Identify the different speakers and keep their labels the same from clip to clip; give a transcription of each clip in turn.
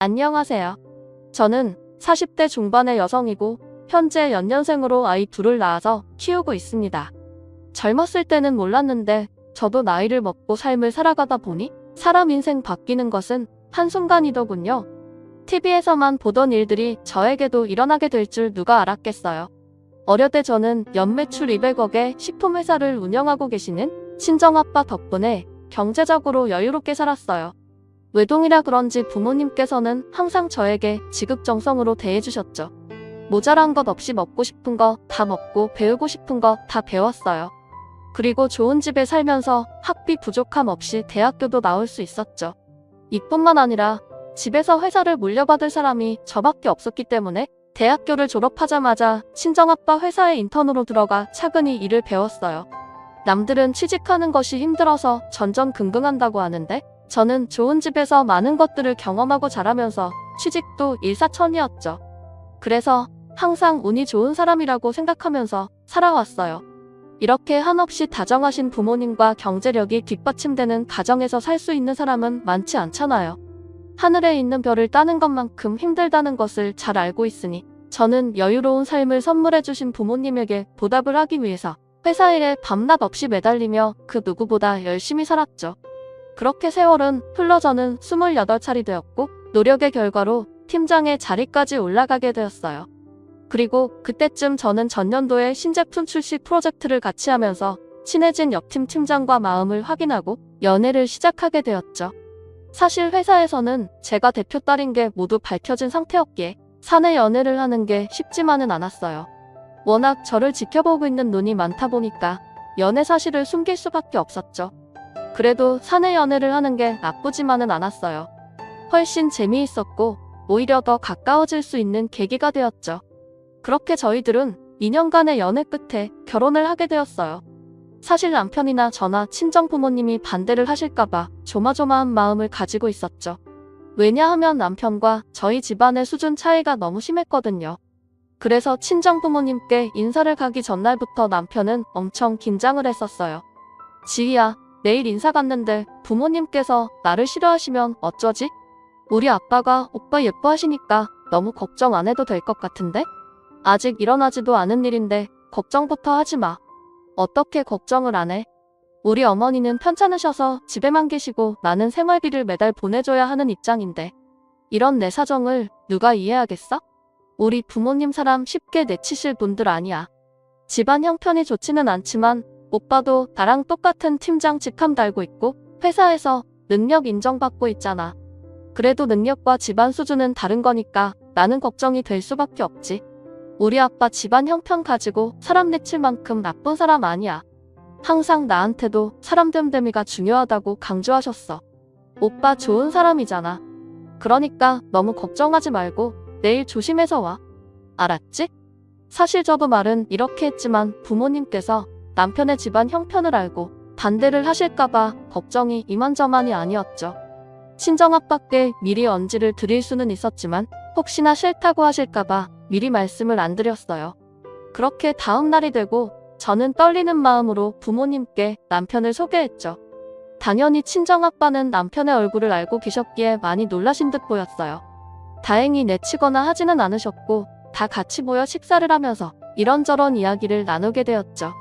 Speaker 1: 안녕하세요. 저는 40대 중반의 여성이고 현재 연년생으로 아이 둘을 낳아서 키우고 있습니다. 젊었을 때는 몰랐는데 저도 나이를 먹고 삶을 살아가다 보니 사람 인생 바뀌는 것은 한순간이더군요. TV에서만 보던 일들이 저에게도 일어나게 될 줄 누가 알았겠어요. 어려때 저는 연매출 200억의 식품회사를 운영하고 계시는 친정아빠 덕분에 경제적으로 여유롭게 살았어요. 외동이라 그런지 부모님께서는 항상 저에게 지극정성으로 대해주셨죠. 모자란 것 없이 먹고 싶은 거 다 먹고 배우고 싶은 거 다 배웠어요. 그리고 좋은 집에 살면서 학비 부족함 없이 대학교도 나올 수 있었죠. 이뿐만 아니라 집에서 회사를 물려받을 사람이 저밖에 없었기 때문에 대학교를 졸업하자마자 친정아빠 회사에 인턴으로 들어가 차근히 일을 배웠어요. 남들은 취직하는 것이 힘들어서 전전긍긍한다고 하는데 저는 좋은 집에서 많은 것들을 경험하고 자라면서 취직도 일사천리였죠. 그래서 항상 운이 좋은 사람이라고 생각하면서 살아왔어요. 이렇게 한없이 다정하신 부모님과 경제력이 뒷받침되는 가정에서 살 수 있는 사람은 많지 않잖아요. 하늘에 있는 별을 따는 것만큼 힘들다는 것을 잘 알고 있으니 저는 여유로운 삶을 선물해주신 부모님에게 보답을 하기 위해서 회사 일에 밤낮 없이 매달리며 그 누구보다 열심히 살았죠. 그렇게 세월은 흘러 저는 28살이 되었고 노력의 결과로 팀장의 자리까지 올라가게 되었어요. 그리고 그때쯤 저는 전년도에 신제품 출시 프로젝트를 같이 하면서 친해진 옆팀 팀장과 마음을 확인하고 연애를 시작하게 되었죠. 사실 회사에서는 제가 대표 딸인 게 모두 밝혀진 상태였기에 사내 연애를 하는 게 쉽지만은 않았어요. 워낙 저를 지켜보고 있는 눈이 많다 보니까 연애 사실을 숨길 수밖에 없었죠. 그래도 사내 연애를 하는 게 나쁘지만은 않았어요. 훨씬 재미있었고 오히려 더 가까워질 수 있는 계기가 되었죠. 그렇게 저희들은 2년간의 연애 끝에 결혼을 하게 되었어요. 사실 남편이나 저나 친정 부모님이 반대를 하실까봐 조마조마한 마음을 가지고 있었죠. 왜냐하면 남편과 저희 집안의 수준 차이가 너무 심했거든요. 그래서 친정 부모님께 인사를 가기 전날부터 남편은 엄청 긴장을 했었어요. 지희야, 내일 인사 갔는데 부모님께서 나를 싫어하시면 어쩌지? 우리 아빠가 오빠 예뻐하시니까 너무 걱정 안 해도 될 것 같은데? 아직 일어나지도 않은 일인데 걱정부터 하지 마. 어떻게 걱정을 안 해? 우리 어머니는 편찮으셔서 집에만 계시고 나는 생활비를 매달 보내줘야 하는 입장인데 이런 내 사정을 누가 이해하겠어? 우리 부모님 사람 쉽게 내치실 분들 아니야. 집안 형편이 좋지는 않지만 오빠도 나랑 똑같은 팀장 직함 달고 있고 회사에서 능력 인정받고 있잖아. 그래도 능력과 집안 수준은 다른 거니까 나는 걱정이 될 수밖에 없지. 우리 아빠 집안 형편 가지고 사람 내칠 만큼 나쁜 사람 아니야. 항상 나한테도 사람 됨됨이가 중요하다고 강조하셨어. 오빠 좋은 사람이잖아. 그러니까 너무 걱정하지 말고 내일 조심해서 와. 알았지? 사실 저도 말은 이렇게 했지만 부모님께서 남편의 집안 형편을 알고 반대를 하실까봐 걱정이 이만저만이 아니었죠. 친정아빠께 미리 언지를 드릴 수는 있었지만 혹시나 싫다고 하실까봐 미리 말씀을 안 드렸어요. 그렇게 다음 날이 되고 저는 떨리는 마음으로 부모님께 남편을 소개했죠. 당연히 친정아빠는 남편의 얼굴을 알고 계셨기에 많이 놀라신 듯 보였어요. 다행히 내치거나 하지는 않으셨고 다 같이 모여 식사를 하면서 이런저런 이야기를 나누게 되었죠.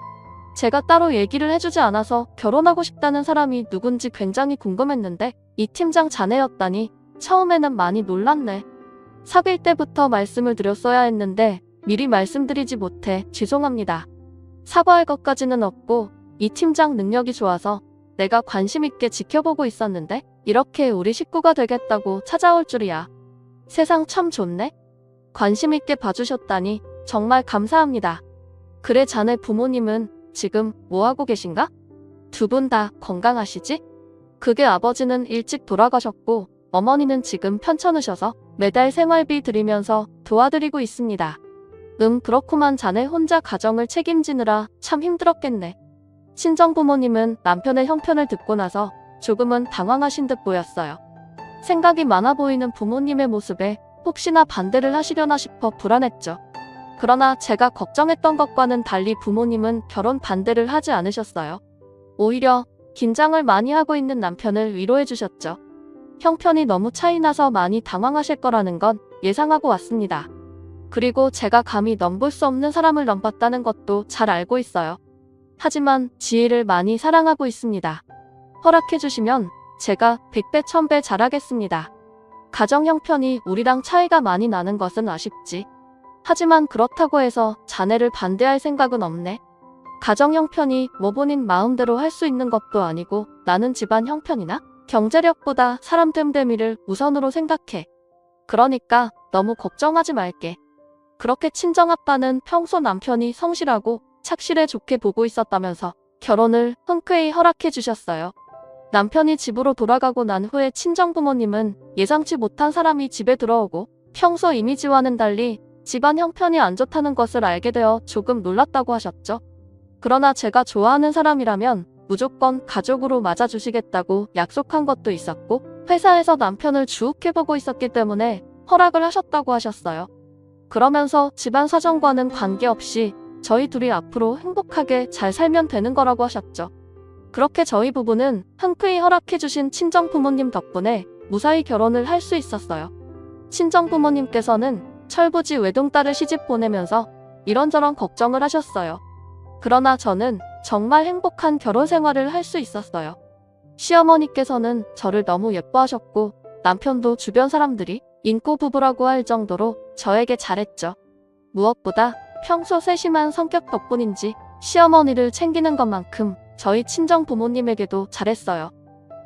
Speaker 1: 제가 따로 얘기를 해주지 않아서 결혼하고 싶다는 사람이 누군지 굉장히 궁금했는데 이 팀장 자네였다니 처음에는 많이 놀랐네. 사귈 때부터 말씀을 드렸어야 했는데 미리 말씀드리지 못해 죄송합니다. 사과할 것까지는 없고 이 팀장 능력이 좋아서 내가 관심 있게 지켜보고 있었는데 이렇게 우리 식구가 되겠다고 찾아올 줄이야. 세상 참 좋네. 관심 있게 봐주셨다니 정말 감사합니다. 그래 자네 부모님은 지금 뭐하고 계신가? 두 분 다 건강하시지? 그게 아버지는 일찍 돌아가셨고 어머니는 지금 편찮으셔서 매달 생활비 드리면서 도와드리고 있습니다. 그렇구만. 자네 혼자 가정을 책임지느라 참 힘들었겠네. 친정 부모님은 남편의 형편을 듣고 나서 조금은 당황하신 듯 보였어요. 생각이 많아 보이는 부모님의 모습에 혹시나 반대를 하시려나 싶어 불안했죠. 그러나 제가 걱정했던 것과는 달리 부모님은 결혼 반대를 하지 않으셨어요. 오히려 긴장을 많이 하고 있는 남편을 위로해 주셨죠. 형편이 너무 차이나서 많이 당황하실 거라는 건 예상하고 왔습니다. 그리고 제가 감히 넘볼 수 없는 사람을 넘봤다는 것도 잘 알고 있어요. 하지만 지희를 많이 사랑하고 있습니다. 허락해주시면 제가 100배 1000배 잘하겠습니다. 가정 형편이 우리랑 차이가 많이 나는 것은 아쉽지. 하지만 그렇다고 해서 자네를 반대할 생각은 없네. 가정 형편이 뭐 본인 마음대로 할 수 있는 것도 아니고 나는 집안 형편이나 경제력보다 사람 됨됨이를 우선으로 생각해. 그러니까 너무 걱정하지 말게. 그렇게 친정아빠는 평소 남편이 성실하고 착실해 좋게 보고 있었다면서 결혼을 흔쾌히 허락해 주셨어요. 남편이 집으로 돌아가고 난 후에 친정부모님은 예상치 못한 사람이 집에 들어오고 평소 이미지와는 달리 집안 형편이 안 좋다는 것을 알게 되어 조금 놀랐다고 하셨죠. 그러나 제가 좋아하는 사람이라면 무조건 가족으로 맞아주시겠다고 약속한 것도 있었고 회사에서 남편을 주욱해보고 있었기 때문에 허락을 하셨다고 하셨어요. 그러면서 집안 사정과는 관계없이 저희 둘이 앞으로 행복하게 잘 살면 되는 거라고 하셨죠. 그렇게 저희 부부는 흔쾌히 허락해주신 친정부모님 덕분에 무사히 결혼을 할 수 있었어요. 친정부모님께서는 철부지 외동딸을 시집 보내면서 이런저런 걱정을 하셨어요. 그러나 저는 정말 행복한 결혼 생활을 할 수 있었어요. 시어머니께서는 저를 너무 예뻐하셨고 남편도 주변 사람들이 인고 부부라고 할 정도로 저에게 잘했죠. 무엇보다 평소 세심한 성격 덕분인지 시어머니를 챙기는 것만큼 저희 친정 부모님에게도 잘했어요.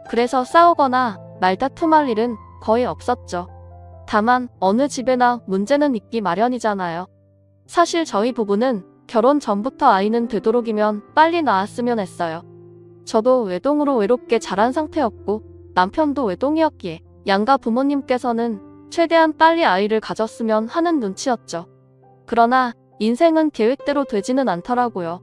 Speaker 1: 그래서 싸우거나 말다툼할 일은 거의 없었죠. 다만 어느 집에나 문제는 있기 마련이잖아요. 사실 저희 부부는 결혼 전부터 아이는 되도록이면 빨리 낳았으면 했어요. 저도 외동으로 외롭게 자란 상태였고 남편도 외동이었기에 양가 부모님께서는 최대한 빨리 아이를 가졌으면 하는 눈치였죠. 그러나 인생은 계획대로 되지는 않더라고요.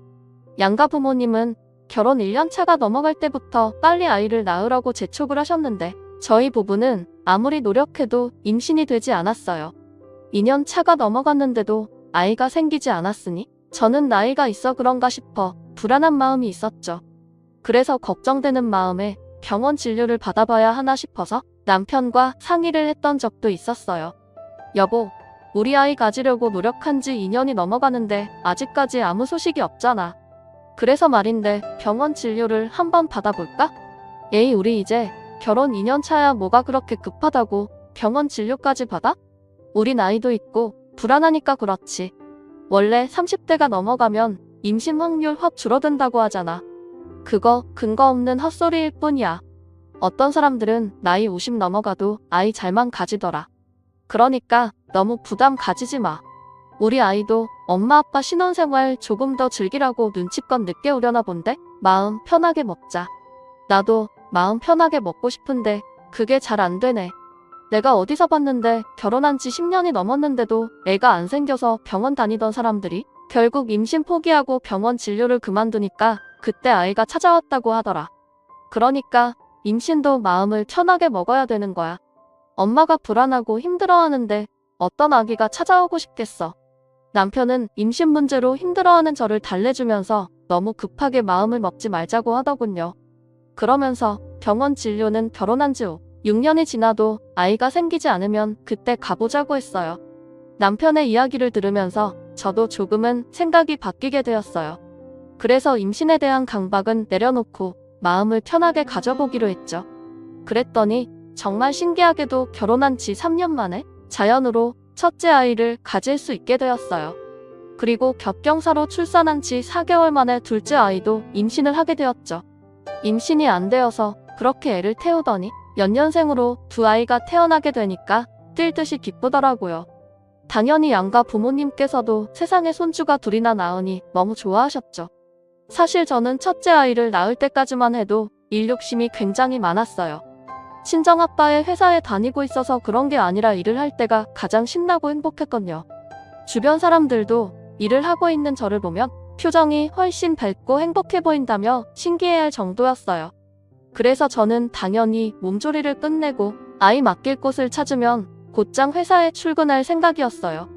Speaker 1: 양가 부모님은 결혼 1년 차가 넘어갈 때부터 빨리 아이를 낳으라고 재촉을 하셨는데 저희 부부는 아무리 노력해도 임신이 되지 않았어요. 2년 차가 넘어갔는데도 아이가 생기지 않았으니 저는 나이가 있어 그런가 싶어 불안한 마음이 있었죠. 그래서 걱정되는 마음에 병원 진료를 받아봐야 하나 싶어서 남편과 상의를 했던 적도 있었어요. 여보, 우리 아이 가지려고 노력한 지 2년이 넘어가는데 아직까지 아무 소식이 없잖아. 그래서 말인데 병원 진료를 한번 받아볼까? 에이, 우리 이제 결혼 2년 차야 뭐가 그렇게 급하다고 병원 진료까지 받아? 우리 나이도 있고 불안하니까 그렇지. 원래 30대가 넘어가면 임신 확률 확 줄어든다고 하잖아. 그거 근거 없는 헛소리일 뿐이야. 어떤 사람들은 나이 50 넘어가도 아이 잘만 가지더라. 그러니까 너무 부담 가지지 마. 우리 아이도 엄마 아빠 신혼생활 조금 더 즐기라고 눈치껏 늦게 오려나 본데? 마음 편하게 먹자. 나도 마음 편하게 먹고 싶은데 그게 잘 안 되네. 내가 어디서 봤는데 결혼한 지 10년이 넘었는데도 애가 안 생겨서 병원 다니던 사람들이 결국 임신 포기하고 병원 진료를 그만두니까 그때 아이가 찾아왔다고 하더라. 그러니까 임신도 마음을 편하게 먹어야 되는 거야. 엄마가 불안하고 힘들어하는데 어떤 아기가 찾아오고 싶겠어. 남편은 임신 문제로 힘들어하는 저를 달래주면서 너무 급하게 마음을 먹지 말자고 하더군요. 그러면서 병원 진료는 결혼한 지 6년이 지나도 아이가 생기지 않으면 그때 가보자고 했어요. 남편의 이야기를 들으면서 저도 조금은 생각이 바뀌게 되었어요. 그래서 임신에 대한 강박은 내려놓고 마음을 편하게 가져보기로 했죠. 그랬더니 정말 신기하게도 결혼한 지 3년 만에 자연으로 첫째 아이를 가질 수 있게 되었어요. 그리고 겹경사로 출산한 지 4개월 만에 둘째 아이도 임신을 하게 되었죠. 임신이 안 되어서 그렇게 애를 태우더니 연년생으로 두 아이가 태어나게 되니까 뛸 듯이 기쁘더라고요. 당연히 양가 부모님께서도 세상에 손주가 둘이나 낳으니 너무 좋아하셨죠. 사실 저는 첫째 아이를 낳을 때까지만 해도 일 욕심이 굉장히 많았어요. 친정아빠의 회사에 다니고 있어서 그런 게 아니라 일을 할 때가 가장 신나고 행복했거든요. 주변 사람들도 일을 하고 있는 저를 보면 표정이 훨씬 밝고 행복해 보인다며 신기해할 정도였어요. 그래서 저는 당연히 몸조리를 끝내고 아이 맡길 곳을 찾으면 곧장 회사에 출근할 생각이었어요.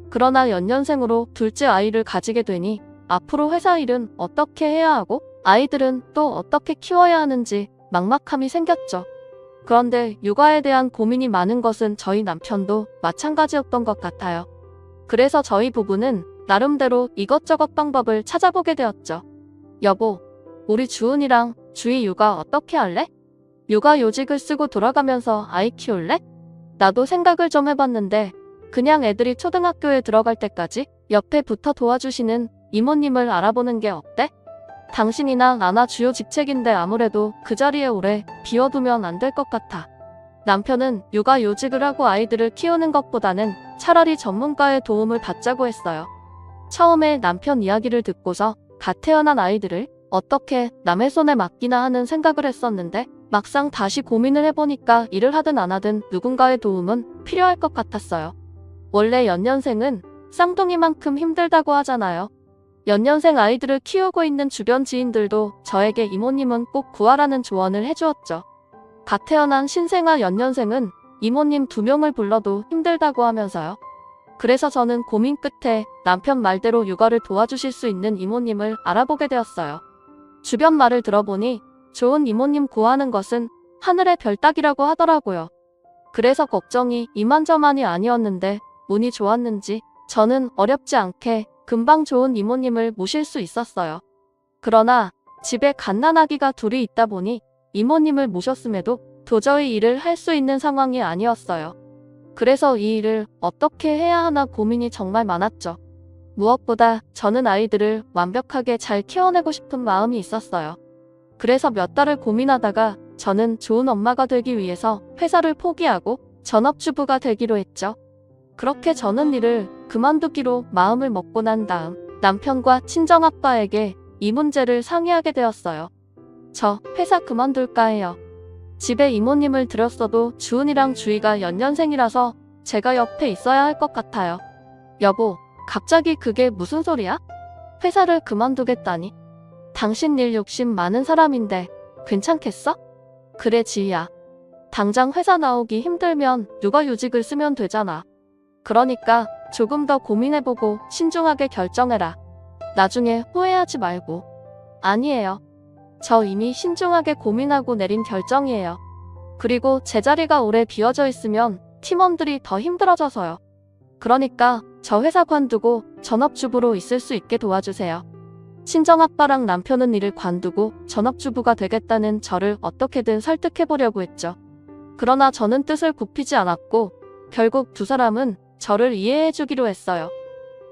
Speaker 1: 그러나 연년생으로 둘째 아이를 가지게 되니 앞으로 회사 일은 어떻게 해야 하고 아이들은 또 어떻게 키워야 하는지 막막함이 생겼죠. 그런데 육아에 대한 고민이 많은 것은 저희 남편도 마찬가지였던 것 같아요. 그래서 저희 부부는 나름대로 이것저것 방법을 찾아보게 되었죠. 여보, 우리 주은이랑 주희 육아 어떻게 할래? 육아요직을 쓰고 돌아가면서 아이 키울래? 나도 생각을 좀 해봤는데 그냥 애들이 초등학교에 들어갈 때까지 옆에 붙어 도와주시는 이모님을 알아보는 게 어때? 당신이나 나나 주요 직책인데 아무래도 그 자리에 오래 비워두면 안 될 것 같아. 남편은 육아요직을 하고 아이들을 키우는 것보다는 차라리 전문가의 도움을 받자고 했어요. 처음에 남편 이야기를 듣고서 갓 태어난 아이들을 어떻게 남의 손에 맡기나 하는 생각을 했었는데 막상 다시 고민을 해보니까 일을 하든 안 하든 누군가의 도움은 필요할 것 같았어요. 원래 연년생은 쌍둥이만큼 힘들다고 하잖아요. 연년생 아이들을 키우고 있는 주변 지인들도 저에게 이모님은 꼭 구하라는 조언을 해주었죠. 갓 태어난 신생아 연년생은 이모님 2명을 불러도 힘들다고 하면서요. 그래서 저는 고민 끝에 남편 말대로 육아를 도와주실 수 있는 이모님을 알아보게 되었어요. 주변 말을 들어보니 좋은 이모님 구하는 것은 하늘의 별 따기라고 하더라고요. 그래서 걱정이 이만저만이 아니었는데 운이 좋았는지 저는 어렵지 않게 금방 좋은 이모님을 모실 수 있었어요. 그러나 집에 갓난아기가 둘이 있다 보니 이모님을 모셨음에도 도저히 일을 할 수 있는 상황이 아니었어요. 그래서 이 일을 어떻게 해야 하나 고민이 정말 많았죠. 무엇보다 저는 아이들을 완벽하게 잘 키워내고 싶은 마음이 있었어요. 그래서 몇 달을 고민하다가 저는 좋은 엄마가 되기 위해서 회사를 포기하고 전업주부가 되기로 했죠. 그렇게 저는 일을 그만두기로 마음을 먹고 난 다음 남편과 친정아빠에게 이 문제를 상의하게 되었어요. 저 회사 그만둘까 해요. 집에 이모님을 들였어도 주은이랑 주희가 연년생이라서 제가 옆에 있어야 할 것 같아요. 여보, 갑자기 그게 무슨 소리야? 회사를 그만두겠다니? 당신 일 욕심 많은 사람인데 괜찮겠어? 그래 지희야. 당장 회사 나오기 힘들면 육아요직을 쓰면 되잖아. 그러니까 조금 더 고민해보고 신중하게 결정해라. 나중에 후회하지 말고. 아니에요. 저 이미 신중하게 고민하고 내린 결정이에요. 그리고 제자리가 오래 비어져 있으면 팀원들이 더 힘들어져서요. 그러니까 저 회사 관두고 전업주부로 있을 수 있게 도와주세요. 친정아빠랑 남편은 일을 관두고 전업주부가 되겠다는 저를 어떻게든 설득해보려고 했죠. 그러나 저는 뜻을 굽히지 않았고 결국 두 사람은 저를 이해해주기로 했어요.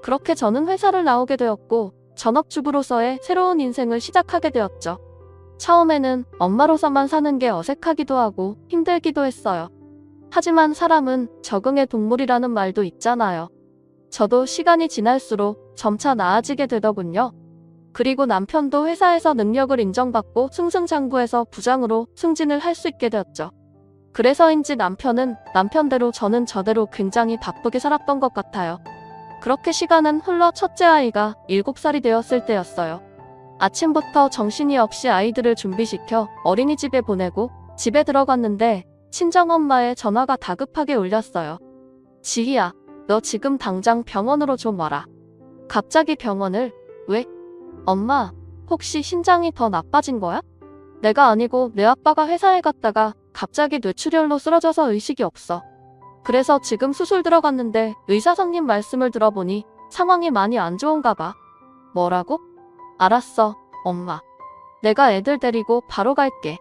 Speaker 1: 그렇게 저는 회사를 나오게 되었고 전업주부로서의 새로운 인생을 시작하게 되었죠. 처음에는 엄마로서만 사는 게 어색하기도 하고 힘들기도 했어요. 하지만 사람은 적응의 동물이라는 말도 있잖아요. 저도 시간이 지날수록 점차 나아지게 되더군요. 그리고 남편도 회사에서 능력을 인정받고 승승장구해서 부장으로 승진을 할 수 있게 되었죠. 그래서인지 남편은 남편대로 저는 저대로 굉장히 바쁘게 살았던 것 같아요. 그렇게 시간은 흘러 첫째 아이가 7살이 되었을 때였어요. 아침부터 정신이 없이 아이들을 준비시켜 어린이집에 보내고 집에 들어갔는데 친정엄마의 전화가 다급하게 울렸어요. 지희야, 너 지금 당장 병원으로 좀 와라. 갑자기 병원을? 왜? 엄마, 혹시 신장이 더 나빠진 거야? 내가 아니고 내 아빠가 회사에 갔다가 갑자기 뇌출혈로 쓰러져서 의식이 없어. 그래서 지금 수술 들어갔는데 의사 선생님 말씀을 들어보니 상황이 많이 안 좋은가 봐. 뭐라고? 알았어, 엄마. 내가 애들 데리고 바로 갈게.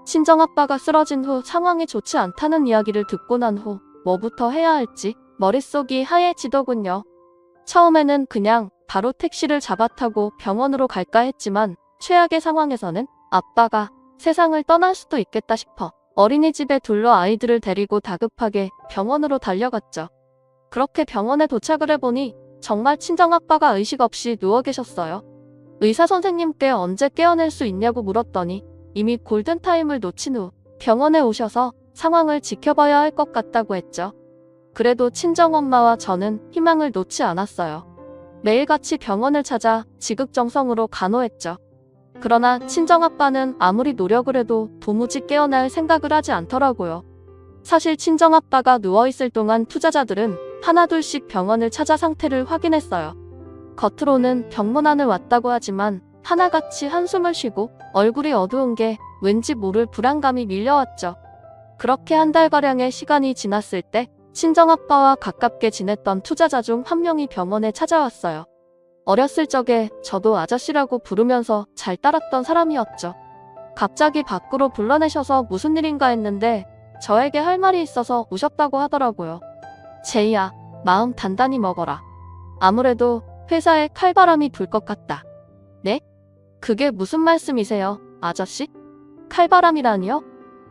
Speaker 1: 친정아빠가 쓰러진 후 상황이 좋지 않다는 이야기를 듣고 난 후 뭐부터 해야 할지 머릿속이 하얘지더군요. 처음에는 그냥 바로 택시를 잡아 타고 병원으로 갈까 했지만 최악의 상황에서는 아빠가 세상을 떠날 수도 있겠다 싶어 어린이집에 둘러 아이들을 데리고 다급하게 병원으로 달려갔죠. 그렇게 병원에 도착을 해보니 정말 친정아빠가 의식 없이 누워 계셨어요. 의사 선생님께 언제 깨어낼 수 있냐고 물었더니 이미 골든타임을 놓친 후 병원에 오셔서 상황을 지켜봐야 할 것 같다고 했죠. 그래도 친정엄마와 저는 희망을 놓지 않았어요. 매일같이 병원을 찾아 지극정성으로 간호했죠. 그러나 친정아빠는 아무리 노력을 해도 도무지 깨어날 생각을 하지 않더라고요. 사실 친정아빠가 누워있을 동안 투자자들은 하나둘씩 병원을 찾아 상태를 확인했어요. 겉으로는 병문안을 왔다고 하지만 하나같이 한숨을 쉬고 얼굴이 어두운 게 왠지 모를 불안감이 밀려왔죠. 그렇게 한 달가량의 시간이 지났을 때 친정아빠와 가깝게 지냈던 투자자 중 한 명이 병원에 찾아왔어요. 어렸을 적에 저도 아저씨라고 부르면서 잘 따랐던 사람이었죠. 갑자기 밖으로 불러내셔서 무슨 일인가 했는데 저에게 할 말이 있어서 오셨다고 하더라고요. 제이야, 마음 단단히 먹어라. 아무래도 회사에 칼바람이 불 것 같다. 네? 그게 무슨 말씀이세요, 아저씨? 칼바람이라니요?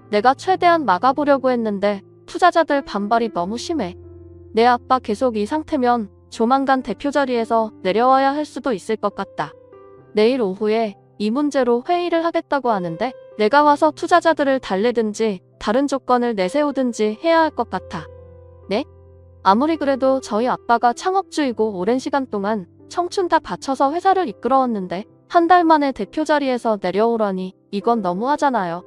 Speaker 1: 내가 최대한 막아보려고 했는데 투자자들 반발이 너무 심해. 내 아빠 계속 이 상태면 조만간 대표 자리에서 내려와야 할 수도 있을 것 같다. 내일 오후에 이 문제로 회의를 하겠다고 하는데 내가 와서 투자자들을 달래든지 다른 조건을 내세우든지 해야 할 것 같아. 네? 아무리 그래도 저희 아빠가 창업주이고 오랜 시간 동안 청춘 다 바쳐서 회사를 이끌어왔는데 한 달 만에 대표 자리에서 내려오라니 이건 너무하잖아요.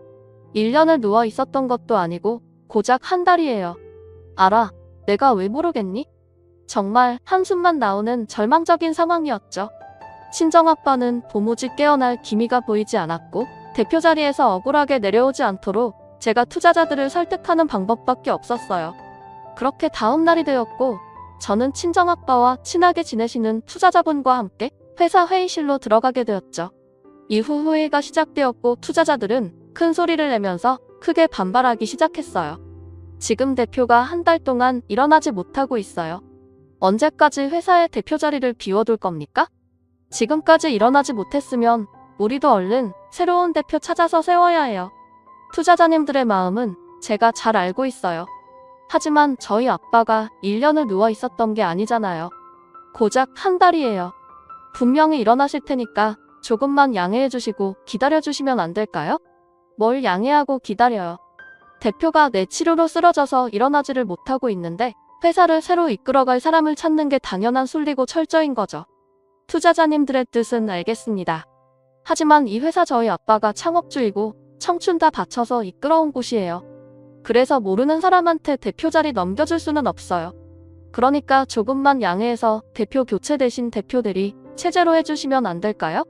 Speaker 1: 1년을 누워 있었던 것도 아니고 고작 한 달이에요. 알아, 내가 왜 모르겠니? 정말 한숨만 나오는 절망적인 상황이었죠. 친정아빠는 도무지 깨어날 기미가 보이지 않았고 대표 자리에서 억울하게 내려오지 않도록 제가 투자자들을 설득하는 방법밖에 없었어요. 그렇게 다음 날이 되었고 저는 친정아빠와 친하게 지내시는 투자자분과 함께 회사 회의실로 들어가게 되었죠. 이후 회의가 시작되었고 투자자들은 큰 소리를 내면서 크게 반발하기 시작했어요. 지금 대표가 한 달 동안 일어나지 못하고 있어요. 언제까지 회사의 대표 자리를 비워둘 겁니까? 지금까지 일어나지 못했으면 우리도 얼른 새로운 대표 찾아서 세워야 해요. 투자자님들의 마음은 제가 잘 알고 있어요. 하지만 저희 아빠가 1년을 누워 있었던 게 아니잖아요. 고작 한 달이에요. 분명히 일어나실 테니까 조금만 양해해 주시고 기다려 주시면 안 될까요? 뭘 양해하고 기다려요. 대표가 내 치료로 쓰러져서 일어나지를 못하고 있는데 회사를 새로 이끌어갈 사람을 찾는 게 당연한 순리고 철저인 거죠. 투자자님들의 뜻은 알겠습니다. 하지만 이 회사 저희 아빠가 창업주이고 청춘 다 바쳐서 이끌어온 곳이에요. 그래서 모르는 사람한테 대표 자리 넘겨줄 수는 없어요. 그러니까 조금만 양해해서 대표 교체 대신 대표 대리 체제로 해주시면 안 될까요?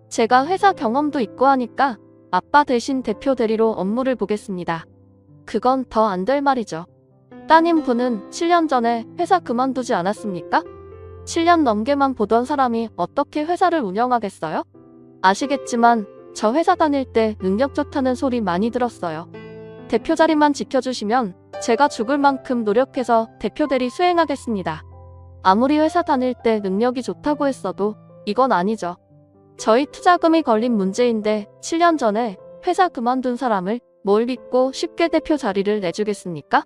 Speaker 1: 제가 회사 경험도 있고 하니까 아빠 대신 대표 대리로 업무를 보겠습니다. 그건 더 안 될 말이죠. 따님 분은 7년 전에 회사 그만두지 않았습니까? 7년 넘게만 보던 사람이 어떻게 회사를 운영하겠어요? 아시겠지만 저 회사 다닐 때 능력 좋다는 소리 많이 들었어요. 대표 자리만 지켜주시면 제가 죽을 만큼 노력해서 대표 대리 수행하겠습니다. 아무리 회사 다닐 때 능력이 좋다고 했어도 이건 아니죠. 저희 투자금이 걸린 문제인데 7년 전에 회사 그만둔 사람을 뭘 믿고 쉽게 대표 자리를 내주겠습니까?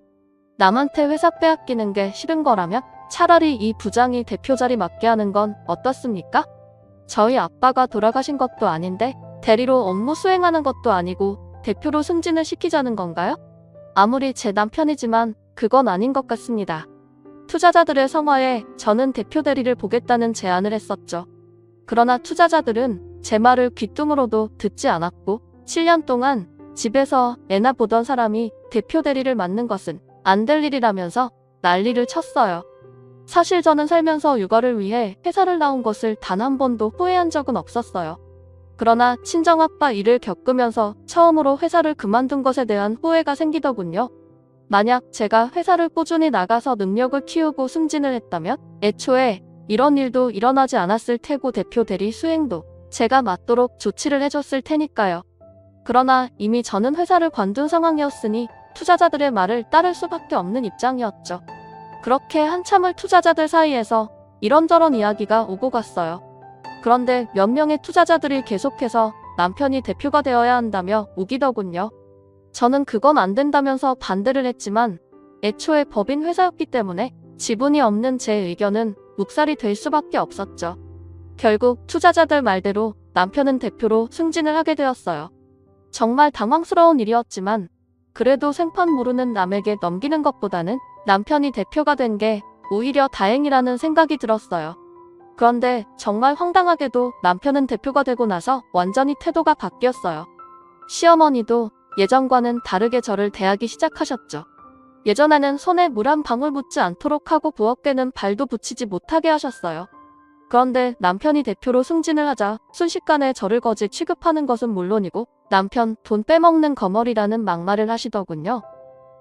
Speaker 1: 남한테 회사 빼앗기는 게 싫은 거라면 차라리 이 부장이 대표 자리 맡게 하는 건 어떻습니까? 저희 아빠가 돌아가신 것도 아닌데 대리로 업무 수행하는 것도 아니고 대표로 승진을 시키자는 건가요? 아무리 제 남편이지만 그건 아닌 것 같습니다. 투자자들의 성화에 저는 대표 대리를 보겠다는 제안을 했었죠. 그러나 투자자들은 제 말을 귀뚱으로도 듣지 않았고 7년 동안 집에서 애나 보던 사람이 대표 대리를 맡는 것은 안 될 일이라면서 난리를 쳤어요. 사실 저는 살면서 육아를 위해 회사를 나온 것을 단 한 번도 후회한 적은 없었어요. 그러나 친정아빠 일을 겪으면서 처음으로 회사를 그만둔 것에 대한 후회가 생기더군요. 만약 제가 회사를 꾸준히 나가서 능력을 키우고 승진을 했다면 애초에 이런 일도 일어나지 않았을 테고 대표 대리 수행도 제가 맡도록 조치를 해줬을 테니까요. 그러나 이미 저는 회사를 관둔 상황이었으니 투자자들의 말을 따를 수밖에 없는 입장이었죠. 그렇게 한참을 투자자들 사이에서 이런저런 이야기가 오고 갔어요. 그런데 몇 명의 투자자들이 계속해서 남편이 대표가 되어야 한다며 우기더군요. 저는 그건 안 된다면서 반대를 했지만 애초에 법인 회사였기 때문에 지분이 없는 제 의견은 묵살이 될 수밖에 없었죠. 결국 투자자들 말대로 남편은 대표로 승진을 하게 되었어요. 정말 당황스러운 일이었지만 그래도 생판 모르는 남에게 넘기는 것보다는 남편이 대표가 된 게 오히려 다행이라는 생각이 들었어요. 그런데 정말 황당하게도 남편은 대표가 되고 나서 완전히 태도가 바뀌었어요. 시어머니도 예전과는 다르게 저를 대하기 시작하셨죠. 예전에는 손에 물 한 방울 묻지 않도록 하고 부엌에는 발도 붙이지 못하게 하셨어요. 그런데 남편이 대표로 승진을 하자 순식간에 저를 거지 취급하는 것은 물론이고 남편 돈 빼먹는 거머리라는 막말을 하시더군요.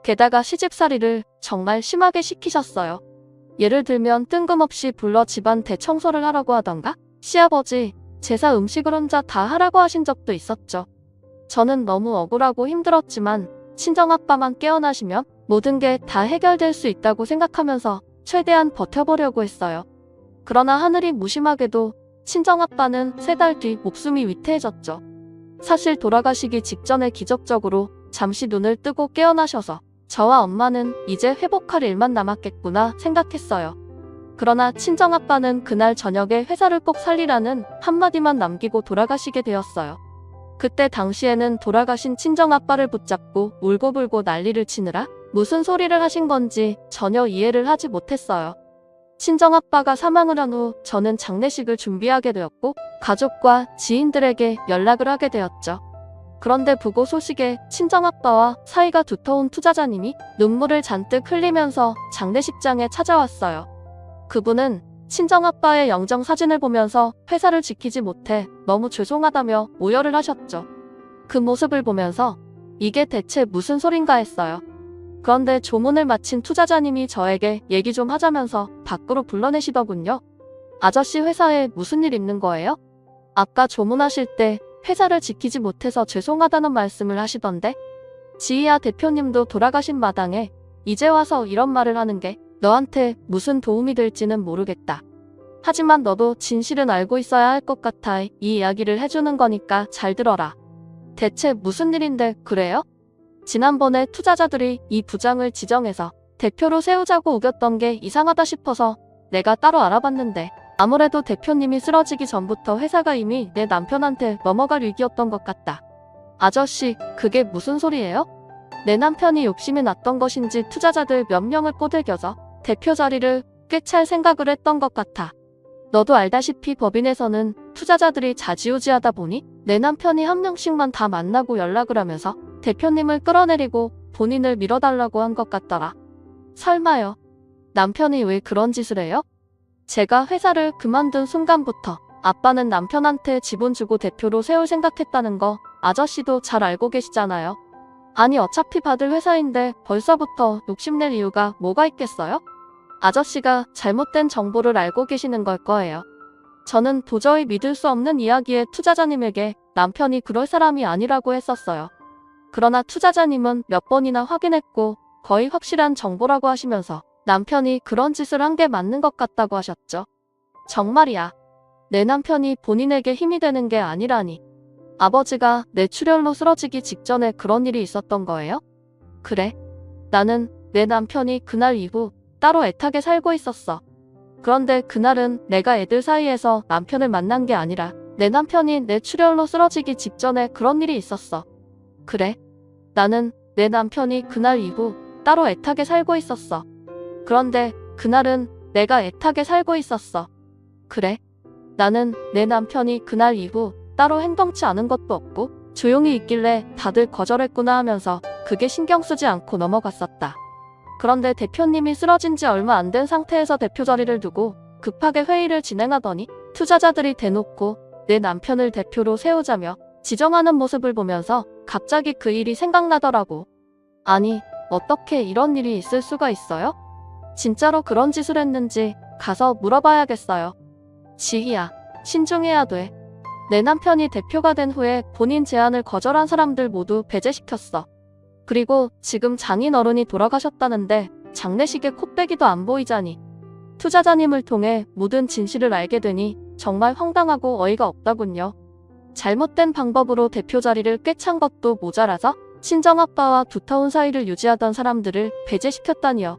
Speaker 1: 게다가 시집살이를 정말 심하게 시키셨어요. 예를 들면 뜬금없이 불러 집안 대청소를 하라고 하던가 시아버지 제사 음식을 혼자 다 하라고 하신 적도 있었죠. 저는 너무 억울하고 힘들었지만 친정아빠만 깨어나시면 모든 게 다 해결될 수 있다고 생각하면서 최대한 버텨보려고 했어요. 그러나 하늘이 무심하게도 친정아빠는 3달 뒤 목숨이 위태해졌죠. 사실 돌아가시기 직전에 기적적으로 잠시 눈을 뜨고 깨어나셔서 저와 엄마는 이제 회복할 일만 남았겠구나 생각했어요. 그러나 친정아빠는 그날 저녁에 회사를 꼭 살리라는 한마디만 남기고 돌아가시게 되었어요. 그때 당시에는 돌아가신 친정아빠를 붙잡고 울고불고 난리를 치느라 무슨 소리를 하신 건지 전혀 이해를 하지 못했어요. 친정아빠가 사망을 한 후 저는 장례식을 준비하게 되었고 가족과 지인들에게 연락을 하게 되었죠. 그런데 부고 소식에 친정아빠와 사이가 두터운 투자자님이 눈물을 잔뜩 흘리면서 장례식장에 찾아왔어요. 그분은 친정아빠의 영정사진을 보면서 회사를 지키지 못해 너무 죄송하다며 오열을 하셨죠. 그 모습을 보면서 이게 대체 무슨 소린가 했어요. 그런데 조문을 마친 투자자님이 저에게 얘기 좀 하자면서 밖으로 불러내시더군요. 아저씨 회사에 무슨 일 있는 거예요? 아까 조문하실 때 회사를 지키지 못해서 죄송하다는 말씀을 하시던데 지희야 대표님도 돌아가신 마당에 이제 와서 이런 말을 하는 게 너한테 무슨 도움이 될지는 모르겠다. 하지만 너도 진실은 알고 있어야 할 것 같아 이 이야기를 해주는 거니까 잘 들어라. 대체 무슨 일인데 그래요? 지난번에 투자자들이 이 부장을 지정해서 대표로 세우자고 우겼던 게 이상하다 싶어서 내가 따로 알아봤는데 아무래도 대표님이 쓰러지기 전부터 회사가 이미 내 남편한테 넘어갈 위기였던 것 같다. 아저씨, 그게 무슨 소리예요? 내 남편이 욕심이 났던 것인지 투자자들 몇 명을 꼬들겨서 대표 자리를 꿰찰 생각을 했던 것 같아. 너도 알다시피 법인에서는 투자자들이 좌지우지하다 보니 내 남편이 한 명씩만 다 만나고 연락을 하면서 대표님을 끌어내리고 본인을 밀어달라고 한 것 같더라. 설마요. 남편이 왜 그런 짓을 해요? 제가 회사를 그만둔 순간부터 아빠는 남편한테 지분 주고 대표로 세울 생각했다는 거 아저씨도 잘 알고 계시잖아요. 아니 어차피 받을 회사인데 벌써부터 욕심낼 이유가 뭐가 있겠어요? 아저씨가 잘못된 정보를 알고 계시는 걸 거예요. 저는 도저히 믿을 수 없는 이야기에 투자자님에게 남편이 그럴 사람이 아니라고 했었어요. 그러나 투자자님은 몇 번이나 확인했고 거의 확실한 정보라고 하시면서 남편이 그런 짓을 한 게 맞는 것 같다고 하셨죠. 정말이야. 내 남편이 본인에게 힘이 되는 게 아니라니. 아버지가 뇌출혈로 쓰러지기 직전에 그런 일이 있었던 거예요? 그래. 나는 내 남편이 그날 이후 따로 애타게 살고 있었어. 그런데 그날은 내가 애들 사이에서 남편을 만난 게 아니라 내 남편이 뇌출혈로 쓰러지기 직전에 그런 일이 있었어. 그래. 나는 내 남편이 그날 이후 따로 애타게 살고 있었어. 그런데 그날은 내가 애타게 살고 있었어. 그래. 나는 내 남편이 그날 이후 따로 행동치 않은 것도 없고 조용히 있길래 다들 거절했구나 하면서 그게 신경 쓰지 않고 넘어갔었다. 그런데 대표님이 쓰러진 지 얼마 안 된 상태에서 대표 자리를 두고 급하게 회의를 진행하더니 투자자들이 대놓고 내 남편을 대표로 세우자며 지정하는 모습을 보면서 갑자기 그 일이 생각나더라고. 아니, 어떻게 이런 일이 있을 수가 있어요? 진짜로 그런 짓을 했는지 가서 물어봐야겠어요. 지희야, 신중해야 돼. 내 남편이 대표가 된 후에 본인 제안을 거절한 사람들 모두 배제시켰어. 그리고 지금 장인 어른이 돌아가셨다는데 장례식에 코빼기도 안 보이자니. 투자자님을 통해 모든 진실을 알게 되니 정말 황당하고 어이가 없더군요. 잘못된 방법으로 대표 자리를 꿰찬 것도 모자라서 친정아빠와 두터운 사이를 유지하던 사람들을 배제시켰다니요.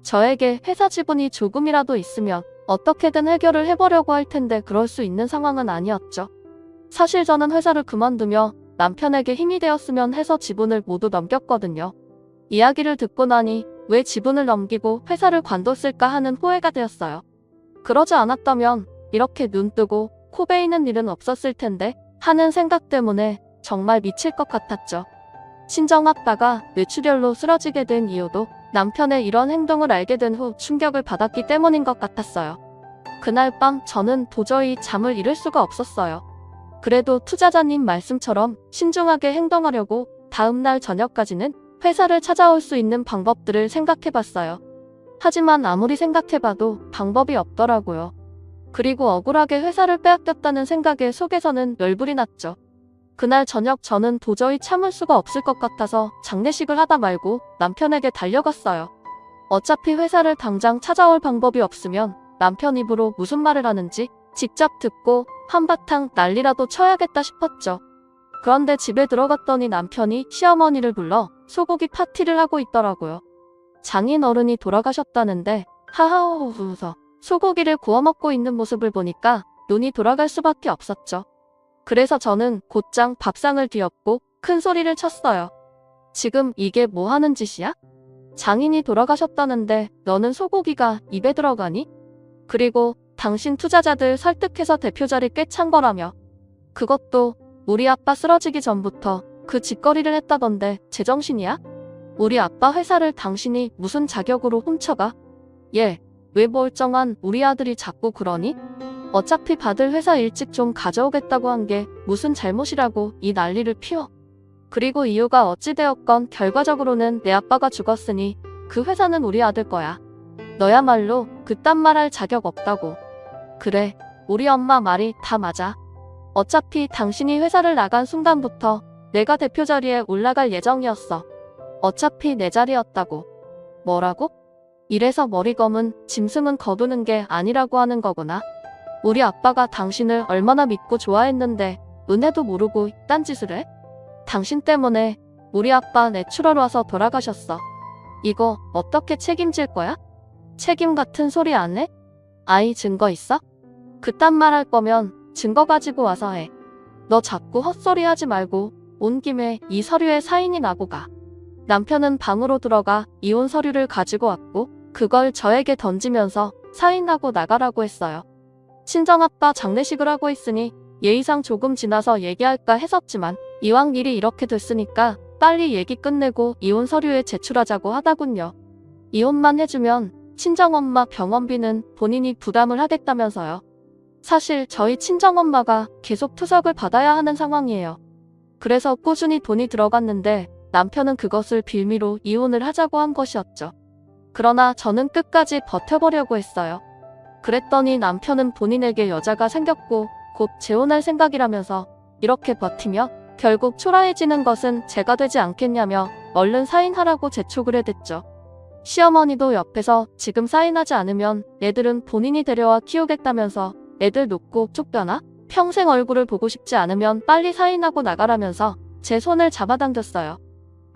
Speaker 1: 저에게 회사 지분이 조금이라도 있으면 어떻게든 해결을 해보려고 할 텐데 그럴 수 있는 상황은 아니었죠. 사실 저는 회사를 그만두며 남편에게 힘이 되었으면 해서 지분을 모두 넘겼거든요. 이야기를 듣고 나니 왜 지분을 넘기고 회사를 관뒀을까 하는 후회가 되었어요. 그러지 않았다면 이렇게 눈 뜨고 코 베이는 일은 없었을 텐데 하는 생각 때문에 정말 미칠 것 같았죠. 친정아빠가 뇌출혈로 쓰러지게 된 이유도 남편의 이런 행동을 알게 된 후 충격을 받았기 때문인 것 같았어요. 그날 밤 저는 도저히 잠을 이룰 수가 없었어요. 그래도 투자자님 말씀처럼 신중하게 행동하려고 다음날 저녁까지는 회사를 찾아올 수 있는 방법들을 생각해봤어요. 하지만 아무리 생각해봐도 방법이 없더라고요. 그리고 억울하게 회사를 빼앗겼다는 생각에 속에서는 열불이 났죠. 그날 저녁 저는 도저히 참을 수가 없을 것 같아서 장례식을 하다 말고 남편에게 달려갔어요. 어차피 회사를 당장 찾아올 방법이 없으면 남편 입으로 무슨 말을 하는지 직접 듣고 한바탕 난리라도 쳐야겠다 싶었죠. 그런데 집에 들어갔더니 남편이 시어머니를 불러 소고기 파티를 하고 있더라고요. 장인 어른이 돌아가셨다는데 하하호호서 소고기를 구워 먹고 있는 모습을 보니까 눈이 돌아갈 수밖에 없었죠. 그래서 저는 곧장 밥상을 뒤엎고 큰 소리를 쳤어요. 지금 이게 뭐 하는 짓이야? 장인이 돌아가셨다는데 너는 소고기가 입에 들어가니? 그리고 당신 투자자들 설득해서 대표 자리 꿰찬 거라며. 그것도 우리 아빠 쓰러지기 전부터 그 짓거리를 했다던데 제정신이야? 우리 아빠 회사를 당신이 무슨 자격으로 훔쳐가? 얘, 왜 멀쩡한 우리 아들이 자꾸 그러니? 어차피 받을 회사 일찍 좀 가져오겠다고 한 게 무슨 잘못이라고 이 난리를 피워. 그리고 이유가 어찌되었건 결과적으로는 내 아빠가 죽었으니 그 회사는 우리 아들 거야. 너야말로 그딴 말할 자격 없다고. 그래, 우리 엄마 말이 다 맞아. 어차피 당신이 회사를 나간 순간부터 내가 대표 자리에 올라갈 예정이었어. 어차피 내 자리였다고. 뭐라고? 이래서 머리 검은 짐승은 거두는 게 아니라고 하는 거구나. 우리 아빠가 당신을 얼마나 믿고 좋아했는데 은혜도 모르고 이딴 짓을 해? 당신 때문에 우리 아빠 내추럴 와서 돌아가셨어. 이거 어떻게 책임질 거야? 책임 같은 소리 안 해? 아이 증거 있어? 그딴 말 할 거면 증거 가지고 와서 해. 너 자꾸 헛소리 하지 말고 온 김에 이 서류에 사인이 나고 가. 남편은 방으로 들어가 이혼 서류를 가지고 왔고 그걸 저에게 던지면서 사인하고 나가라고 했어요. 친정아빠 장례식을 하고 있으니 예의상 조금 지나서 얘기할까 했었지만 이왕 일이 이렇게 됐으니까 빨리 얘기 끝내고 이혼 서류에 제출하자고 하다군요. 이혼만 해주면 친정엄마 병원비는 본인이 부담을 하겠다면서요. 사실 저희 친정엄마가 계속 투석을 받아야 하는 상황이에요. 그래서 꾸준히 돈이 들어갔는데 남편은 그것을 빌미로 이혼을 하자고 한 것이었죠. 그러나 저는 끝까지 버텨보려고 했어요. 그랬더니 남편은 본인에게 여자가 생겼고 곧 재혼할 생각이라면서 이렇게 버티며 결국 초라해지는 것은 제가 되지 않겠냐며 얼른 사인하라고 재촉을 해댔죠. 시어머니도 옆에서 지금 사인하지 않으면 애들은 본인이 데려와 키우겠다면서 애들 놓고 쫓겨나? 평생 얼굴을 보고 싶지 않으면 빨리 사인하고 나가라면서 제 손을 잡아당겼어요.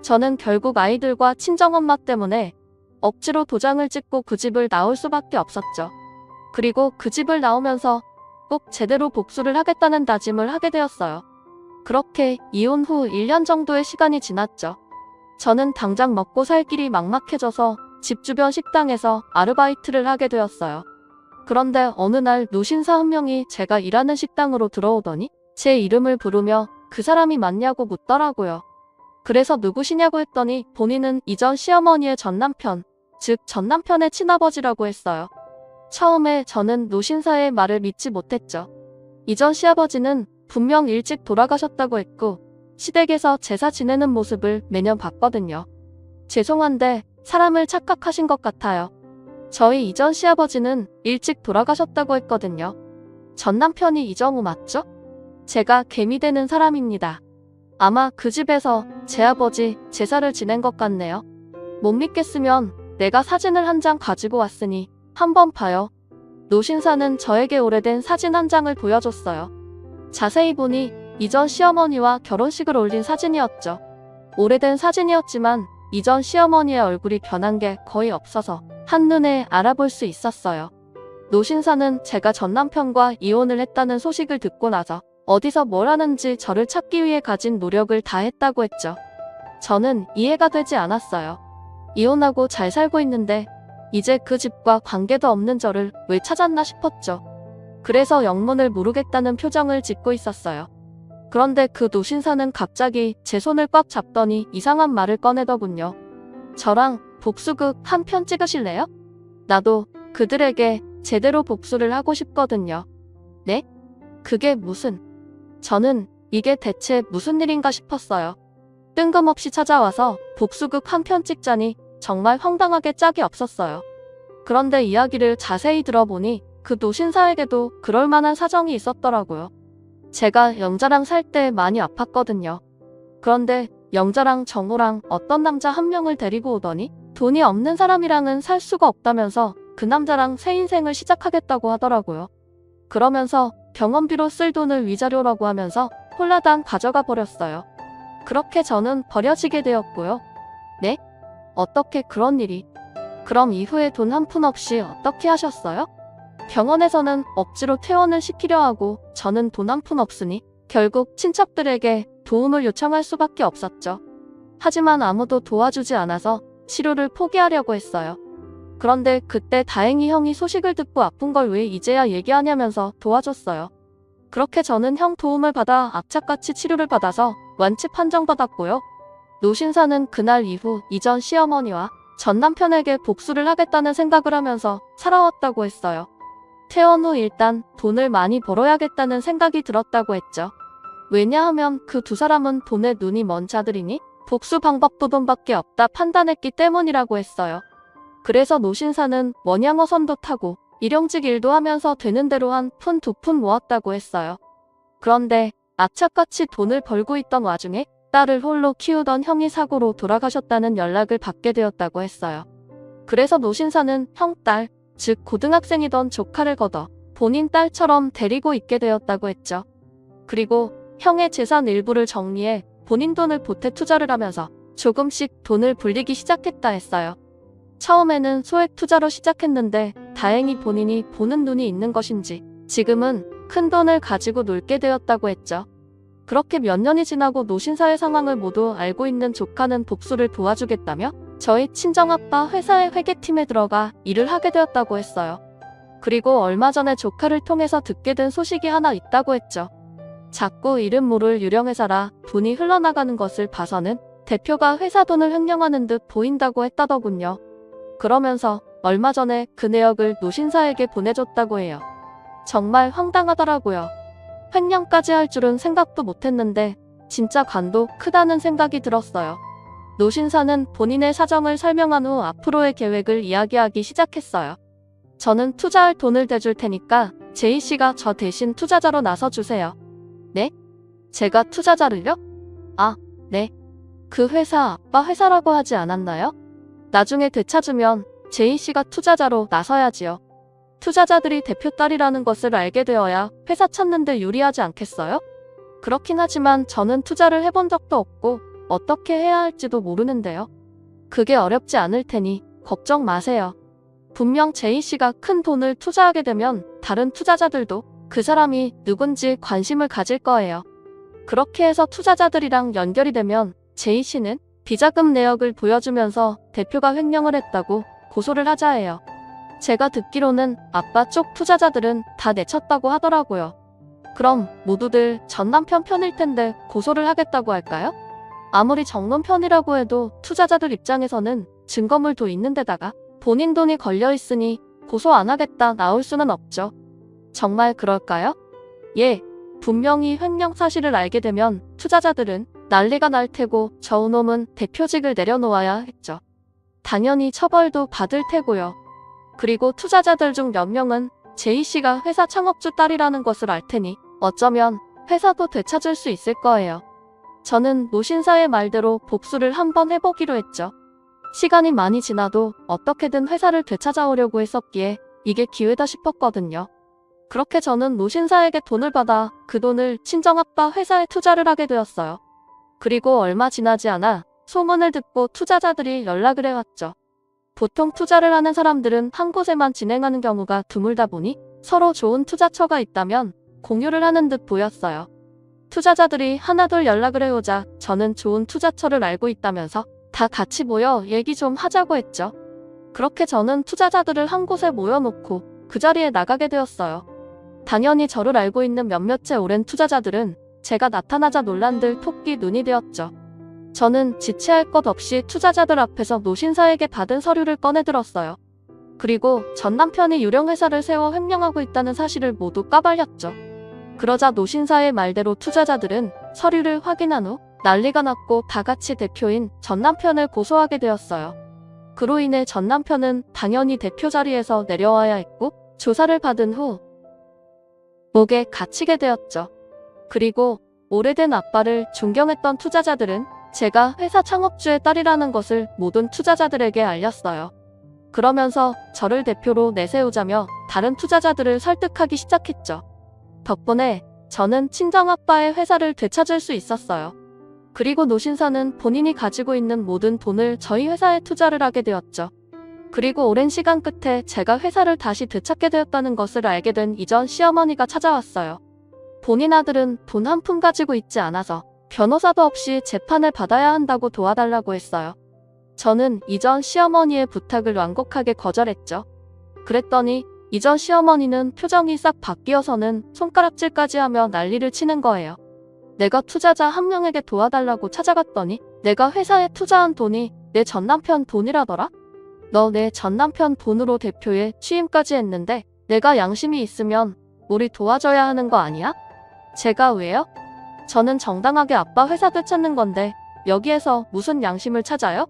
Speaker 1: 저는 결국 아이들과 친정엄마 때문에 억지로 도장을 찍고 그 집을 나올 수밖에 없었죠. 그리고 그 집을 나오면서 꼭 제대로 복수를 하겠다는 다짐을 하게 되었어요. 그렇게 이혼 후 1년 정도의 시간이 지났죠. 저는 당장 먹고 살 길이 막막해져서 집 주변 식당에서 아르바이트를 하게 되었어요. 그런데 어느 날 노신사 한 명이 제가 일하는 식당으로 들어오더니 제 이름을 부르며 그 사람이 맞냐고 묻더라고요. 그래서 누구시냐고 했더니 본인은 이전 시어머니의 전남편, 즉 전남편의 친아버지라고 했어요. 처음에 저는 노신사의 말을 믿지 못했죠. 이전 시아버지는 분명 일찍 돌아가셨다고 했고 시댁에서 제사 지내는 모습을 매년 봤거든요. 죄송한데 사람을 착각하신 것 같아요. 저희 이전 시아버지는 일찍 돌아가셨다고 했거든요. 전 남편이 이정우 맞죠? 제가 개미 되는 사람입니다. 아마 그 집에서 제 아버지 제사를 지낸 것 같네요. 못 믿겠으면 내가 사진을 한 장 가지고 왔으니 한번 봐요. 노신사는 저에게 오래된 사진 한 장을 보여줬어요. 자세히 보니 이전 시어머니와 결혼식을 올린 사진이었죠. 오래된 사진이었지만 이전 시어머니의 얼굴이 변한 게 거의 없어서 한눈에 알아볼 수 있었어요. 노신사는 제가 전 남편과 이혼을 했다는 소식을 듣고 나서 어디서 뭘 하는지 저를 찾기 위해 가진 노력을 다했다고 했죠. 저는 이해가 되지 않았어요. 이혼하고 잘 살고 있는데 이제 그 집과 관계도 없는 저를 왜 찾았나 싶었죠. 그래서 영문을 모르겠다는 표정을 짓고 있었어요. 그런데 그 노신사는 갑자기 제 손을 꽉 잡더니 이상한 말을 꺼내더군요. 저랑 복수극 한 편 찍으실래요? 나도 그들에게 제대로 복수를 하고 싶거든요. 네? 그게 무슨... 저는 이게 대체 무슨 일인가 싶었어요. 뜬금없이 찾아와서 복수극 한 편 찍자니 정말 황당하게 짝이 없었어요. 그런데 이야기를 자세히 들어보니 그 노신사에게도 그럴 만한 사정이 있었더라고요. 제가 영자랑 살 때 많이 아팠거든요. 그런데 영자랑 정우랑 어떤 남자 한 명을 데리고 오더니 돈이 없는 사람이랑은 살 수가 없다면서 그 남자랑 새 인생을 시작하겠다고 하더라고요. 그러면서 병원비로 쓸 돈을 위자료라고 하면서 홀라당 가져가 버렸어요. 그렇게 저는 버려지게 되었고요. 네? 어떻게 그런 일이? 그럼 이후에 돈 한 푼 없이 어떻게 하셨어요? 병원에서는 억지로 퇴원을 시키려 하고 저는 돈 한 푼 없으니 결국 친척들에게 도움을 요청할 수밖에 없었죠. 하지만 아무도 도와주지 않아서 치료를 포기하려고 했어요. 그런데 그때 다행히 형이 소식을 듣고 아픈 걸 왜 이제야 얘기하냐면서 도와줬어요. 그렇게 저는 형 도움을 받아 악착같이 치료를 받아서 완치 판정받았고요. 노신사는 그날 이후 이전 시어머니와 전 남편에게 복수를 하겠다는 생각을 하면서 살아왔다고 했어요. 퇴원 후 일단 돈을 많이 벌어야겠다는 생각이 들었다고 했죠. 왜냐하면 그 두 사람은 돈에 눈이 먼 자들이니 복수 방법도 돈밖에 없다 판단했기 때문이라고 했어요. 그래서 노신사는 원양어선도 타고 일용직 일도 하면서 되는 대로 한 푼 두 푼 모았다고 했어요. 그런데 악착같이 돈을 벌고 있던 와중에 딸을 홀로 키우던 형이 사고로 돌아가셨다는 연락을 받게 되었다고 했어요. 그래서 노신사는 형 딸, 즉 고등학생이던 조카를 걷어 본인 딸처럼 데리고 있게 되었다고 했죠. 그리고 형의 재산 일부를 정리해 본인 돈을 보태 투자를 하면서 조금씩 돈을 불리기 시작했다 했어요. 처음에는 소액 투자로 시작했는데 다행히 본인이 보는 눈이 있는 것인지 지금은 큰 돈을 가지고 놀게 되었다고 했죠. 그렇게 몇 년이 지나고 노신사의 상황을 모두 알고 있는 조카는 복수를 도와주겠다며 저희 친정아빠 회사의 회계팀에 들어가 일을 하게 되었다고 했어요. 그리고 얼마 전에 조카를 통해서 듣게 된 소식이 하나 있다고 했죠. 자꾸 이름 모를 유령회사라 돈이 흘러나가는 것을 봐서는 대표가 회사 돈을 횡령하는 듯 보인다고 했다더군요. 그러면서 얼마 전에 그 내역을 노신사에게 보내줬다고 해요. 정말 황당하더라고요. 횡령까지 할 줄은 생각도 못했는데 진짜 관도 크다는 생각이 들었어요. 노신사는 본인의 사정을 설명한 후 앞으로의 계획을 이야기하기 시작했어요. 저는 투자할 돈을 대줄 테니까 제이씨가 저 대신 투자자로 나서주세요. 네? 제가 투자자를요? 아, 네. 그 회사 아빠 회사라고 하지 않았나요? 나중에 되찾으면 제이씨가 투자자로 나서야지요. 투자자들이 대표 딸이라는 것을 알게 되어야 회사 찾는 데 유리하지 않겠어요? 그렇긴 하지만 저는 투자를 해본 적도 없고 어떻게 해야 할지도 모르는데요. 그게 어렵지 않을 테니 걱정 마세요. 분명 제이씨가 큰 돈을 투자하게 되면 다른 투자자들도 그 사람이 누군지 관심을 가질 거예요. 그렇게 해서 투자자들이랑 연결이 되면 제이씨는 비자금 내역을 보여주면서 대표가 횡령을 했다고 고소를 하자 해요. 제가 듣기로는 아빠 쪽 투자자들은 다 내쳤다고 하더라고요. 그럼 모두들 전 남편 편일 텐데 고소를 하겠다고 할까요? 아무리 정론 편이라고 해도 투자자들 입장에서는 증거물도 있는 데다가 본인 돈이 걸려있으니 고소 안 하겠다 나올 수는 없죠. 정말 그럴까요? 예, 분명히 횡령 사실을 알게 되면 투자자들은 난리가 날 테고 저우놈은 대표직을 내려놓아야 했죠. 당연히 처벌도 받을 테고요. 그리고 투자자들 중 몇 명은 제이씨가 회사 창업주 딸이라는 것을 알 테니 어쩌면 회사도 되찾을 수 있을 거예요. 저는 노신사의 말대로 복수를 한번 해보기로 했죠. 시간이 많이 지나도 어떻게든 회사를 되찾아오려고 했었기에 이게 기회다 싶었거든요. 그렇게 저는 노신사에게 돈을 받아 그 돈을 친정아빠 회사에 투자를 하게 되었어요. 그리고 얼마 지나지 않아 소문을 듣고 투자자들이 연락을 해왔죠. 보통 투자를 하는 사람들은 한 곳에만 진행하는 경우가 드물다 보니 서로 좋은 투자처가 있다면 공유를 하는 듯 보였어요. 투자자들이 하나둘 연락을 해오자 저는 좋은 투자처를 알고 있다면서 다 같이 모여 얘기 좀 하자고 했죠. 그렇게 저는 투자자들을 한 곳에 모여놓고 그 자리에 나가게 되었어요. 당연히 저를 알고 있는 몇몇의 오랜 투자자들은 제가 나타나자 놀란들 토끼 눈이 되었죠. 저는 지체할 것 없이 투자자들 앞에서 노신사에게 받은 서류를 꺼내들었어요. 그리고 전 남편이 유령회사를 세워 횡령하고 있다는 사실을 모두 까발렸죠. 그러자 노신사의 말대로 투자자들은 서류를 확인한 후 난리가 났고 다 같이 대표인 전 남편을 고소하게 되었어요. 그로 인해 전 남편은 당연히 대표 자리에서 내려와야 했고 조사를 받은 후 목에 갇히게 되었죠. 그리고 오래된 아빠를 존경했던 투자자들은 제가 회사 창업주의 딸이라는 것을 모든 투자자들에게 알렸어요. 그러면서 저를 대표로 내세우자며 다른 투자자들을 설득하기 시작했죠. 덕분에 저는 친정아빠의 회사를 되찾을 수 있었어요. 그리고 노신사는 본인이 가지고 있는 모든 돈을 저희 회사에 투자를 하게 되었죠. 그리고 오랜 시간 끝에 제가 회사를 다시 되찾게 되었다는 것을 알게 된 이전 시어머니가 찾아왔어요. 본인 아들은 돈 한 푼 가지고 있지 않아서 변호사도 없이 재판을 받아야 한다고 도와달라고 했어요. 저는 이전 시어머니의 부탁을 완곡하게 거절했죠. 그랬더니 이전 시어머니는 표정이 싹 바뀌어서는 손가락질까지 하며 난리를 치는 거예요. 내가 투자자 한 명에게 도와달라고 찾아갔더니 내가 회사에 투자한 돈이 내 전남편 돈이라더라? 너 내 전남편 돈으로 대표에 취임까지 했는데 내가 양심이 있으면 우리 도와줘야 하는 거 아니야? 제가 왜요? 저는 정당하게 아빠 회사 되찾는 건데 여기에서 무슨 양심을 찾아요?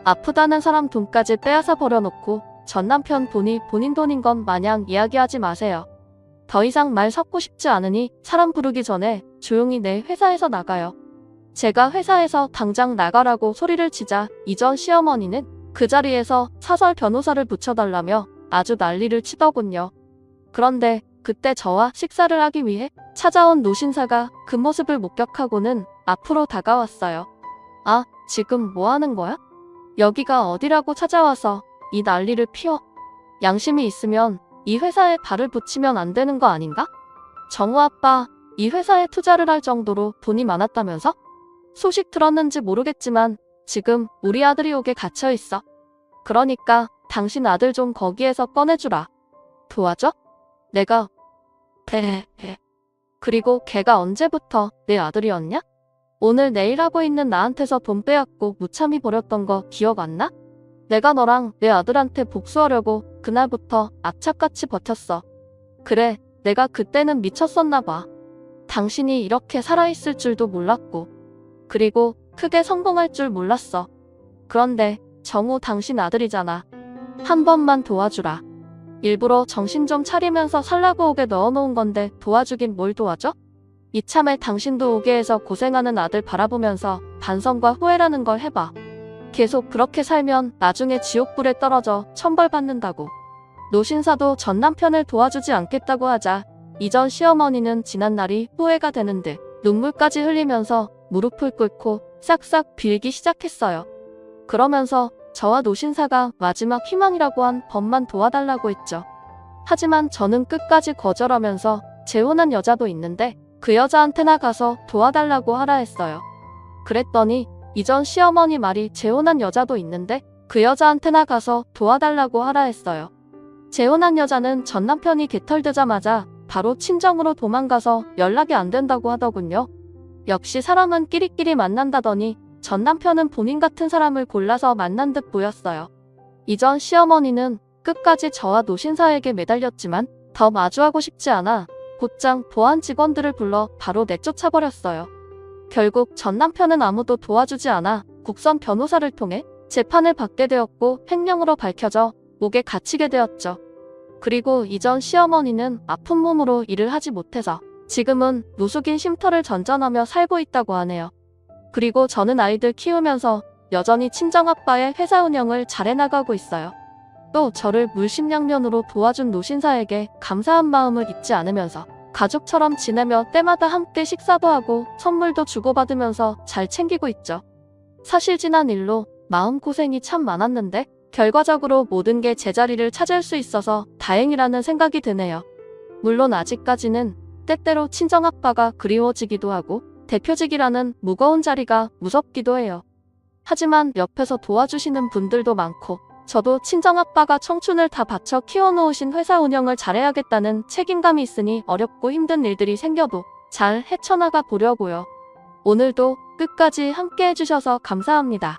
Speaker 1: 아프다는 사람 돈까지 빼앗아 버려놓고 전남편 돈이 본인 돈인 건 마냥 이야기하지 마세요. 더 이상 말 섞고 싶지 않으니 사람 부르기 전에 조용히 내 회사에서 나가요. 제가 회사에서 당장 나가라고 소리를 치자 이전 시어머니는 그 자리에서 사설 변호사를 붙여달라며 아주 난리를 치더군요. 그런데 그때 저와 식사를 하기 위해 찾아온 노신사가 그 모습을 목격하고는 앞으로 다가왔어요. 아, 지금 뭐 하는 거야? 여기가 어디라고 찾아와서 이 난리를 피워? 양심이 있으면 이 회사에 발을 붙이면 안 되는 거 아닌가? 정우 아빠, 이 회사에 투자를 할 정도로 돈이 많았다면서? 소식 들었는지 모르겠지만 지금 우리 아들이 옥에 갇혀 있어. 그러니까 당신 아들 좀 거기에서 꺼내주라. 도와줘? 내가 그리고 걔가 언제부터 내 아들이었냐? 오늘 내일 하고 있는 나한테서 돈 빼앗고 무참히 버렸던 거 기억 안 나? 내가 너랑 내 아들한테 복수하려고 그날부터 악착같이 버텼어. 그래, 내가 그때는 미쳤었나 봐. 당신이 이렇게 살아있을 줄도 몰랐고 그리고 크게 성공할 줄 몰랐어. 그런데 정우 당신 아들이잖아. 한 번만 도와주라. 일부러 정신 좀 차리면서 살라고 옥에 넣어놓은 건데 도와주긴 뭘 도와줘? 이참에 당신도 옥에서 고생하는 아들 바라보면서 반성과 후회라는 걸 해봐. 계속 그렇게 살면 나중에 지옥불에 떨어져 천벌받는다고. 노신사도 전 남편을 도와주지 않겠다고 하자 이전 시어머니는 지난날이 후회가 되는 듯 눈물까지 흘리면서 무릎을 꿇고 싹싹 빌기 시작했어요. 그러면서 저와 노신사가 마지막 희망이라고 한 법만 도와달라고 했죠. 하지만 저는 끝까지 거절하면서 재혼한 여자도 있는데 그 여자한테나 가서 도와달라고 하라 했어요. 그랬더니 이전 시어머니 말이 재혼한 여자도 있는데 그 여자한테나 가서 도와달라고 하라 했어요. 재혼한 여자는 전 남편이 개털되자마자 바로 친정으로 도망가서 연락이 안 된다고 하더군요. 역시 사람은 끼리끼리 만난다더니 전 남편은 본인 같은 사람을 골라서 만난 듯 보였어요. 이전 시어머니는 끝까지 저와 노신사에게 매달렸지만 더 마주하고 싶지 않아 곧장 보안 직원들을 불러 바로 내쫓아버렸어요. 결국 전 남편은 아무도 도와주지 않아 국선 변호사를 통해 재판을 받게 되었고 횡령으로 밝혀져 옥에 갇히게 되었죠. 그리고 이전 시어머니는 아픈 몸으로 일을 하지 못해서 지금은 노숙인 쉼터를 전전하며 살고 있다고 하네요. 그리고 저는 아이들 키우면서 여전히 친정아빠의 회사 운영을 잘해나가고 있어요. 또 저를 물심양면으로 도와준 노신사에게 감사한 마음을 잊지 않으면서 가족처럼 지내며 때마다 함께 식사도 하고 선물도 주고받으면서 잘 챙기고 있죠. 사실 지난 일로 마음고생이 참 많았는데 결과적으로 모든 게 제자리를 찾을 수 있어서 다행이라는 생각이 드네요. 물론 아직까지는 때때로 친정아빠가 그리워지기도 하고 대표직이라는 무거운 자리가 무섭기도 해요. 하지만 옆에서 도와주시는 분들도 많고 저도 친정아빠가 청춘을 다 바쳐 키워놓으신 회사 운영을 잘해야겠다는 책임감이 있으니 어렵고 힘든 일들이 생겨도 잘 헤쳐나가 보려고요. 오늘도 끝까지 함께 해주셔서 감사합니다.